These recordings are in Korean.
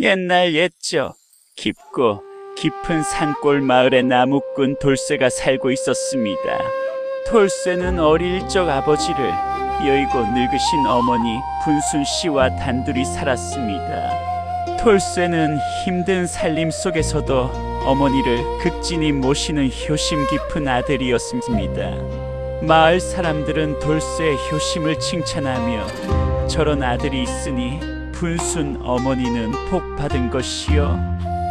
옛날 옛적 깊고 깊은 산골 마을에 나무꾼 돌쇠가 살고 있었습니다. 돌쇠는 어릴 적 아버지를 여의고 늙으신 어머니 분순 씨와 단둘이 살았습니다. 돌쇠는 힘든 살림 속에서도 어머니를 극진히 모시는 효심 깊은 아들이었습니다. 마을 사람들은 돌쇠의 효심을 칭찬하며 저런 아들이 있으니 분순 어머니는 복 받은 것이요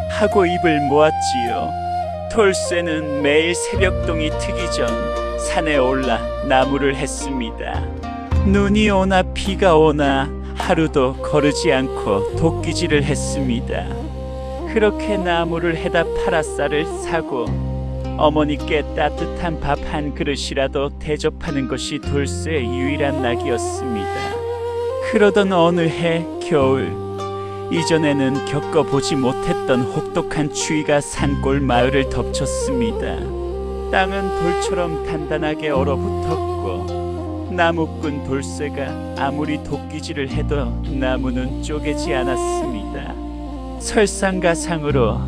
하고 입을 모았지요. 돌쇠는 매일 새벽동이 트기 전 산에 올라 나무를 했습니다. 눈이 오나 비가 오나 하루도 거르지 않고 도끼질을 했습니다. 그렇게 나무를 해다 팔아 쌀을 사고 어머니께 따뜻한 밥 한 그릇이라도 대접하는 것이 돌쇠의 유일한 낙이었습니다. 그러던 어느 해 겨울, 이전에는 겪어보지 못했던 혹독한 추위가 산골 마을을 덮쳤습니다. 땅은 돌처럼 단단하게 얼어붙었고 나무꾼 돌쇠가 아무리 도끼질을 해도 나무는 쪼개지 않았습니다. 설상가상으로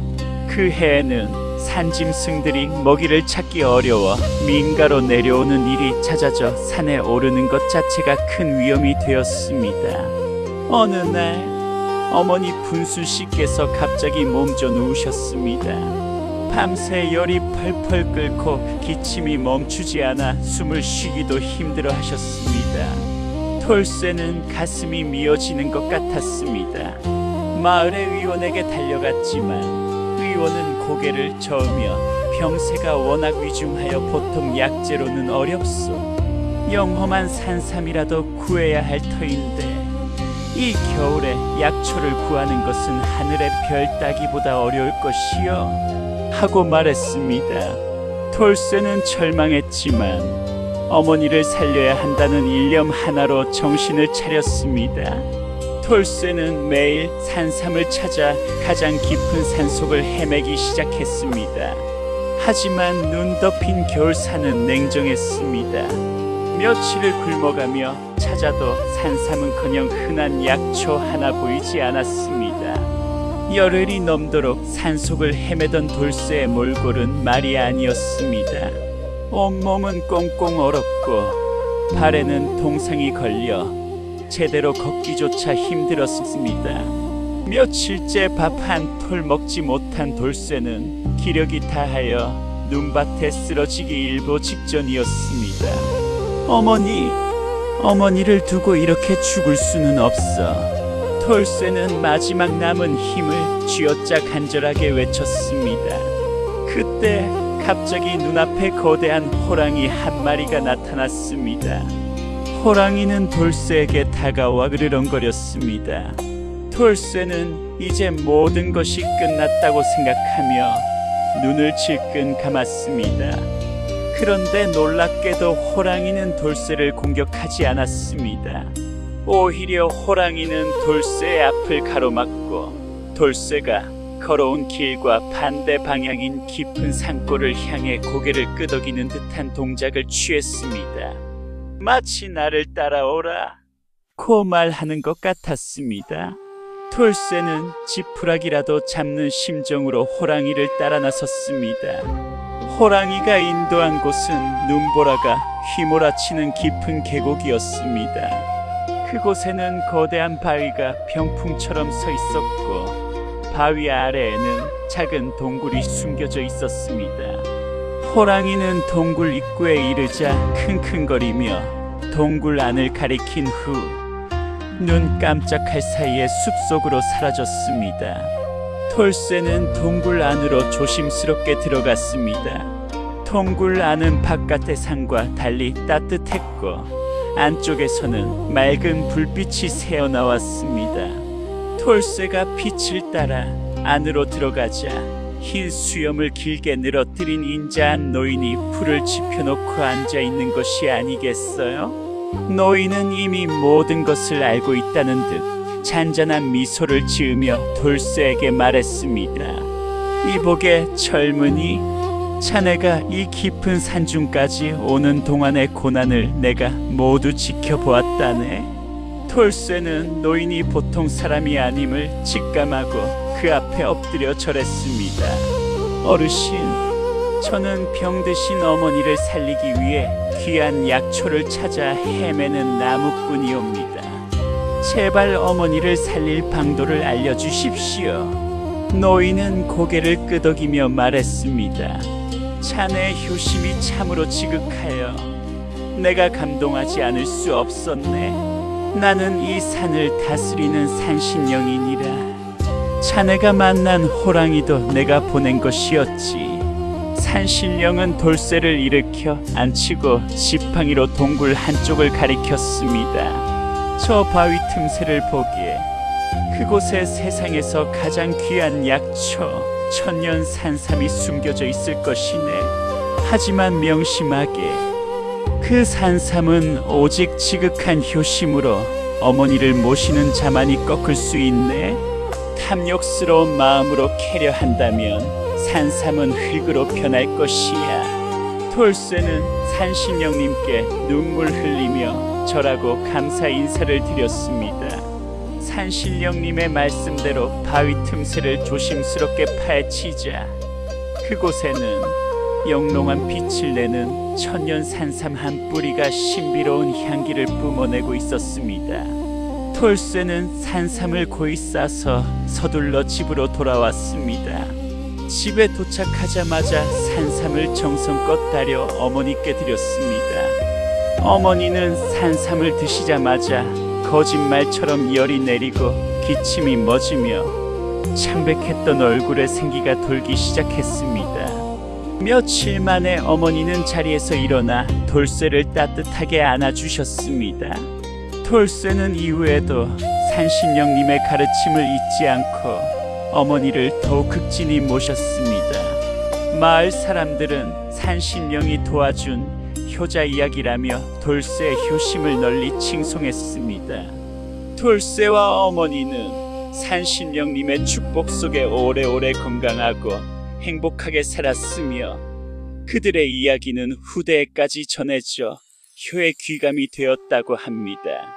그 해에는 산짐승들이 먹이를 찾기 어려워 민가로 내려오는 일이 잦아져 산에 오르는 것 자체가 큰 위험이 되었습니다. 어느 날 어머니 분순 씨께서 갑자기 몸져 누우셨습니다. 밤새 열이 펄펄 끓고 기침이 멈추지 않아 숨을 쉬기도 힘들어 하셨습니다. 돌쇠는 가슴이 미어지는 것 같았습니다. 마을의 의원에게 달려갔지만 의원은 고개를 저으며 병세가 워낙 위중하여 보통 약재로는 어렵소. 영험한 산삼이라도 구해야 할 터인데 이 겨울에 약초를 구하는 것은 하늘의 별 따기보다 어려울 것이요 하고 말했습니다. 돌쇠는 절망했지만 어머니를 살려야 한다는 일념 하나로 정신을 차렸습니다. 돌쇠는 매일 산삼을 찾아 가장 깊은 산속을 헤매기 시작했습니다. 하지만 눈 덮인 겨울산은 냉정했습니다. 며칠을 굶어가며 찾아도 산삼은커녕 흔한 약초 하나 보이지 않았습니다. 열흘이 넘도록 산속을 헤매던 돌쇠의 몰골은 말이 아니었습니다. 온몸은 꽁꽁 얼었고 발에는 동상이 걸려 제대로 걷기조차 힘들었습니다. 며칠째 밥 한 톨 먹지 못한 돌쇠는 기력이 다하여 눈밭에 쓰러지기 일보 직전이었습니다. 어머니를 두고 이렇게 죽을 수는 없어. 돌쇠는 마지막 남은 힘을 쥐어짜 간절하게 외쳤습니다. 그때 갑자기 눈앞에 거대한 호랑이 한 마리가 나타났습니다. 호랑이는 돌쇠에게 다가와 으르렁거렸습니다. 돌쇠는 이제 모든 것이 끝났다고 생각하며 눈을 질끈 감았습니다. 그런데 놀랍게도 호랑이는 돌쇠를 공격하지 않았습니다. 오히려 호랑이는 돌쇠의 앞을 가로막고 돌쇠가 걸어온 길과 반대 방향인 깊은 산골을 향해 고개를 끄덕이는 듯한 동작을 취했습니다. 마치 나를 따라오라 고 말하는 것 같았습니다. 돌쇠는 지푸라기라도 잡는 심정으로 호랑이를 따라 나섰습니다. 호랑이가 인도한 곳은 눈보라가 휘몰아치는 깊은 계곡이었습니다. 그곳에는 거대한 바위가 병풍처럼 서 있었고 바위 아래에는 작은 동굴이 숨겨져 있었습니다. 호랑이는 동굴 입구에 이르자 킁킁거리며 동굴 안을 가리킨 후 눈 깜짝할 사이에 숲속으로 사라졌습니다. 돌쇠는 동굴 안으로 조심스럽게 들어갔습니다. 동굴 안은 바깥의 산과 달리 따뜻했고 안쪽에서는 맑은 불빛이 새어나왔습니다. 돌쇠가 빛을 따라 안으로 들어가자 흰 수염을 길게 늘어뜨린 인자한 노인이 불을 지펴놓고 앉아있는 것이 아니겠어요? 노인은 이미 모든 것을 알고 있다는 듯 잔잔한 미소를 지으며 돌쇠에게 말했습니다. 이보게 젊은이, 자네가 이 깊은 산중까지 오는 동안의 고난을 내가 모두 지켜보았다네. 톨쇠는 노인이 보통 사람이 아님을 직감하고 그 앞에 엎드려 절했습니다. 어르신, 저는 병드신 어머니를 살리기 위해 귀한 약초를 찾아 헤매는 나무꾼이옵니다. 제발 어머니를 살릴 방도를 알려주십시오. 노인은 고개를 끄덕이며 말했습니다. 자네의 효심이 참으로 지극하여 내가 감동하지 않을 수 없었네. 나는 이 산을 다스리는 산신령이니라. 자네가 만난 호랑이도 내가 보낸 것이었지. 산신령은 돌쇠를 일으켜 앉히고 지팡이로 동굴 한쪽을 가리켰습니다. 저 바위 틈새를 보기에 그곳에 세상에서 가장 귀한 약초 천년 산삼이 숨겨져 있을 것이네. 하지만 명심하게, 그 산삼은 오직 지극한 효심으로 어머니를 모시는 자만이 꺾을 수 있네. 탐욕스러운 마음으로 캐려 한다면 산삼은 흙으로 변할 것이야. 돌쇠는 산신령님께 눈물 흘리며 절하고 감사 인사를 드렸습니다. 산신령님의 말씀대로 바위 틈새를 조심스럽게 파헤치자 그곳에는 영롱한 빛을 내는 천년 산삼 한 뿌리가 신비로운 향기를 뿜어내고 있었습니다. 톨쇠는 산삼을 고이 싸서 서둘러 집으로 돌아왔습니다. 집에 도착하자마자 산삼을 정성껏 다려 어머니께 드렸습니다. 어머니는 산삼을 드시자마자 거짓말처럼 열이 내리고 기침이 멎으며 창백했던 얼굴에 생기가 돌기 시작했습니다. 며칠 만에 어머니는 자리에서 일어나 돌쇠를 따뜻하게 안아주셨습니다. 돌쇠는 이후에도 산신령님의 가르침을 잊지 않고 어머니를 더욱 극진히 모셨습니다. 마을 사람들은 산신령이 도와준 효자 이야기라며 돌쇠의 효심을 널리 칭송했습니다. 돌쇠와 어머니는 산신령님의 축복 속에 오래오래 건강하고 행복하게 살았으며 그들의 이야기는 후대에까지 전해져 효의 귀감이 되었다고 합니다.